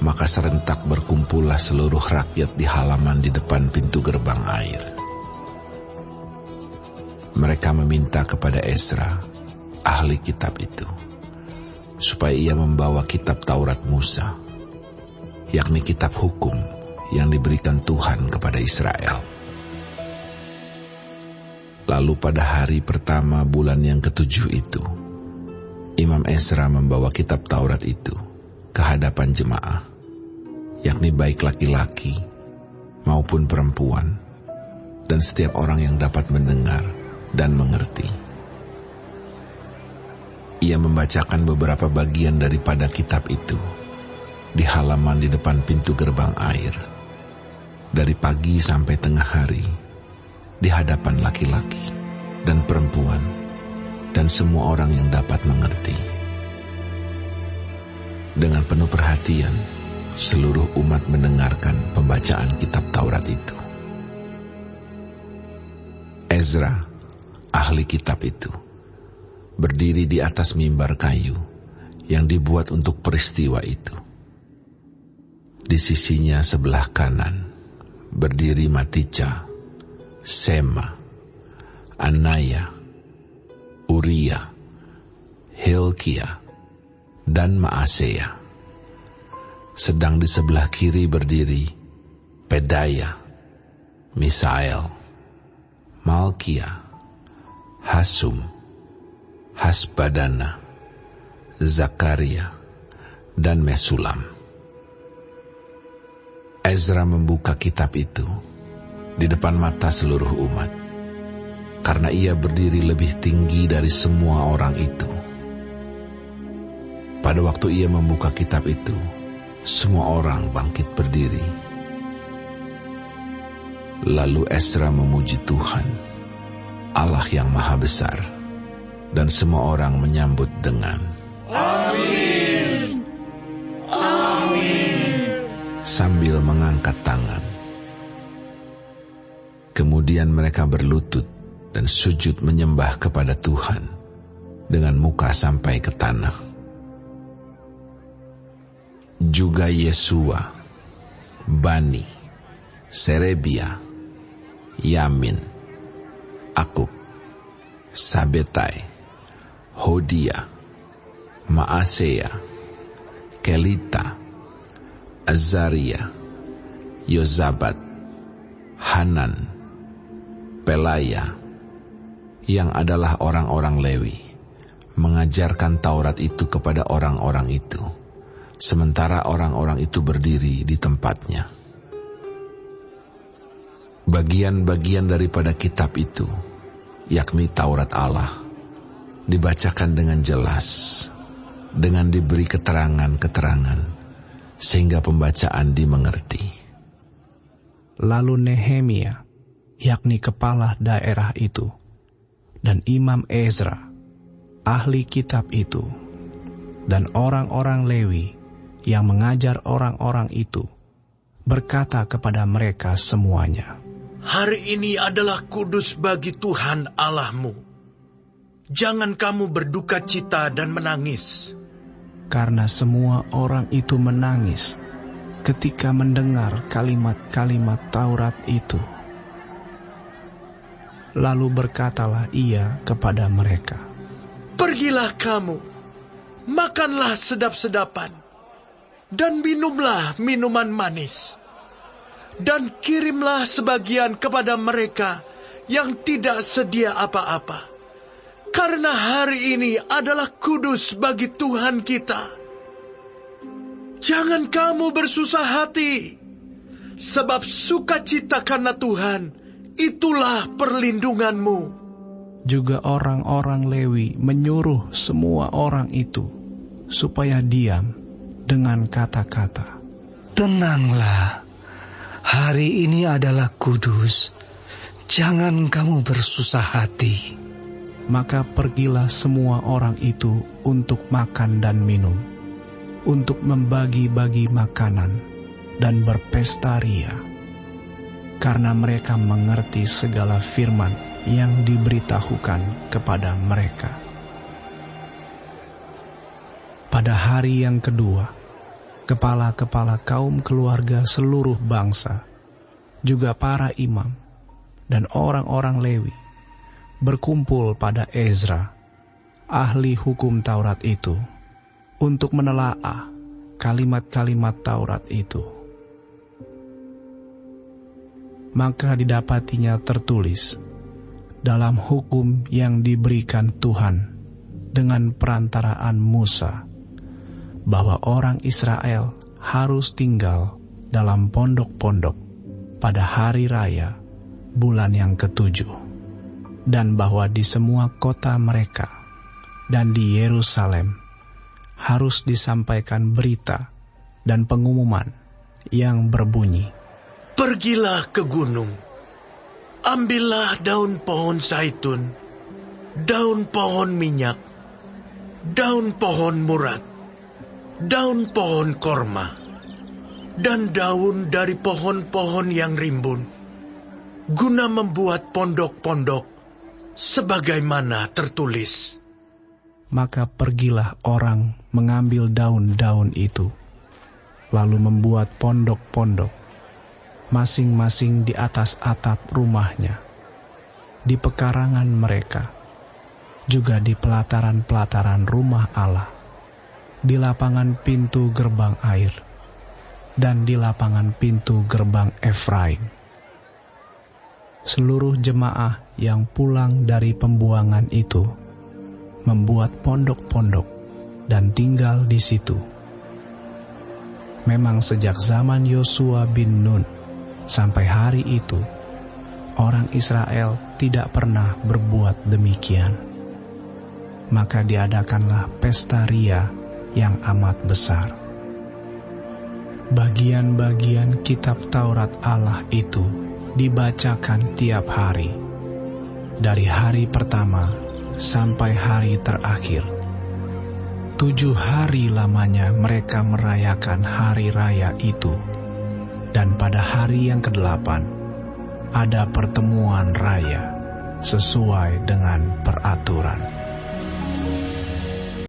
Maka serentak berkumpullah seluruh rakyat di halaman di depan pintu gerbang air. Mereka meminta kepada Ezra, ahli kitab itu, supaya ia membawa kitab Taurat Musa, yakni kitab hukum yang diberikan Tuhan kepada Israel. Lalu pada hari pertama bulan yang ke-7 itu, Imam Ezra membawa kitab Taurat itu ke hadapan jemaah, yakni baik laki-laki maupun perempuan, dan setiap orang yang dapat mendengar dan mengerti. Ia membacakan beberapa bagian daripada kitab itu di halaman di depan pintu gerbang air, dari pagi sampai tengah hari, di hadapan laki-laki dan perempuan dan semua orang yang dapat mengerti. Dengan penuh perhatian, seluruh umat mendengarkan pembacaan kitab Taurat itu. Ezra, ahli kitab itu, berdiri di atas mimbar kayu yang dibuat untuk peristiwa itu. Di sisinya sebelah kanan berdiri Matica, Sema, Anaya, Uria, Hilkia, dan Maaseya. Sedang di sebelah kiri berdiri Pedaya, Misael, Malkia, Hasum, Hasbadana, Zakaria, dan Mesulam. Ezra membuka kitab itu di depan mata seluruh umat, karena ia berdiri lebih tinggi dari semua orang itu. Pada waktu ia membuka kitab itu, semua orang bangkit berdiri. Lalu Ezra memuji Tuhan, Allah yang Maha Besar, dan semua orang menyambut dengan Amin, Amin, sambil mengangkat tangan. Kemudian mereka berlutut dan sujud menyembah kepada Tuhan dengan muka sampai ke tanah. Juga Yesua, Bani, Serebia, Yamin, Akub, Sabetai, Hodia, Maaseya, Kelita, Azaria, Yozabat, Hanan, Pelaya, yang adalah orang-orang Lewi, mengajarkan Taurat itu kepada orang-orang itu, sementara orang-orang itu berdiri di tempatnya. Bagian-bagian daripada kitab itu, yakni Taurat Allah, dibacakan dengan jelas, dengan diberi keterangan-keterangan, sehingga pembacaan dimengerti. Lalu Nehemia, yakni kepala daerah itu, dan Imam Ezra, ahli kitab itu, dan orang-orang Lewi yang mengajar orang-orang itu, berkata kepada mereka semuanya, "Hari ini adalah kudus bagi Tuhan Allahmu. Jangan kamu berduka cita dan menangis." Karena semua orang itu menangis ketika mendengar kalimat-kalimat Taurat itu. Lalu berkatalah ia kepada mereka, "Pergilah kamu, makanlah sedap-sedapan, dan minumlah minuman manis, dan kirimlah sebagian kepada mereka yang tidak sedia apa-apa, karena hari ini adalah kudus bagi Tuhan kita. Jangan kamu bersusah hati, sebab sukacita karena Tuhan, itulah perlindunganmu." Juga orang-orang Lewi menyuruh semua orang itu supaya diam dengan kata-kata, "Tenanglah, hari ini adalah kudus, jangan kamu bersusah hati." Maka pergilah semua orang itu untuk makan dan minum, untuk membagi-bagi makanan dan berpesta ria, karena mereka mengerti segala firman yang diberitahukan kepada mereka. Pada hari yang kedua, kepala-kepala kaum keluarga seluruh bangsa, juga para imam dan orang-orang Lewi berkumpul pada Ezra, ahli hukum Taurat itu, untuk menelaah kalimat-kalimat Taurat itu. Maka didapatinya tertulis dalam hukum yang diberikan Tuhan dengan perantaraan Musa, bahwa orang Israel harus tinggal dalam pondok-pondok pada hari raya bulan yang ke-7, dan bahwa di semua kota mereka dan di Yerusalem harus disampaikan berita dan pengumuman yang berbunyi, "Pergilah ke gunung, ambillah daun pohon zaitun, daun pohon minyak, daun pohon murad, daun pohon korma, dan daun dari pohon-pohon yang rimbun, guna membuat pondok-pondok sebagaimana tertulis." Maka pergilah orang mengambil daun-daun itu, lalu membuat pondok-pondok, masing-masing di atas atap rumahnya, di pekarangan mereka, juga di pelataran-pelataran rumah Allah, di lapangan pintu gerbang air, dan di lapangan pintu gerbang Efraim. Seluruh jemaah yang pulang dari pembuangan itu membuat pondok-pondok dan tinggal di situ. Memang sejak zaman Yosua bin Nun sampai hari itu, orang Israel tidak pernah berbuat demikian. Maka diadakanlah pesta ria yang amat besar. Bagian-bagian kitab Taurat Allah itu dibacakan tiap hari, dari hari pertama sampai hari terakhir. 7 hari lamanya mereka merayakan hari raya itu, dan pada hari yang ke-8 ada pertemuan raya sesuai dengan peraturan.